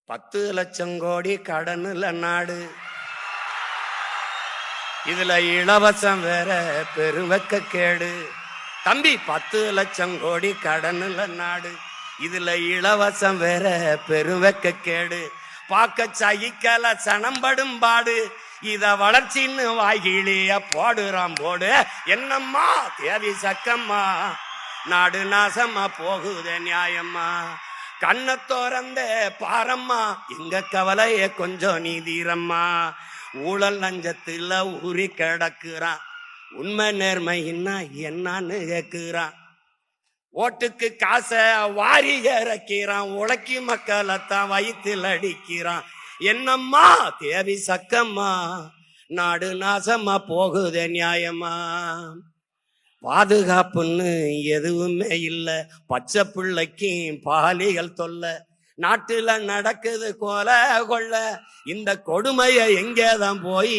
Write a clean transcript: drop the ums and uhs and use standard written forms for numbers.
10 லட்சம் கோடி கடனுல நாடு, இதுல இலவசம் வேற பெருவெக்க கேடு. தம்பி 10 லட்சம் கோடி கடனுல நாடு, இதுல இலவசம் வேற பெருவெக்க கேடு. பாக்க சகிக்கல சனம்படும் பாடு, இத வளர்ச்சின்னு வாய்கிளிய போடுறான் போடு. என்னம்மா தேவி சக்கம்மா, நாடு நாசமா போகுதே நியாயம்மா. கண்ணை தோறந்த பாரம்மா, எங்க கவலைய கொஞ்சம் நீதீரம்மா. ஊழல் லஞ்சத்துல ஊறி கிடக்குறான், உண்மை நேர்மைன்னா என்னன்னு கேக்குறான். ஓட்டுக்கு காசை வாரி இறக்கிறான், உழைக்கி மக்களைத்தான் வயிற்றில் அடிக்கிறான். என்னம்மா தேவி சக்கம்மா, நாடு நாசமா போகுதே நியாயமா. பாதுகாப்புன்னு எதுவுமே இல்ல, பச்சை பிள்ளைக்கும் பாலிகள் தொல்ல. நாட்டுல நடக்குது கொலை கொள்ள, இந்த கொடுமையை எங்கேதான் போய்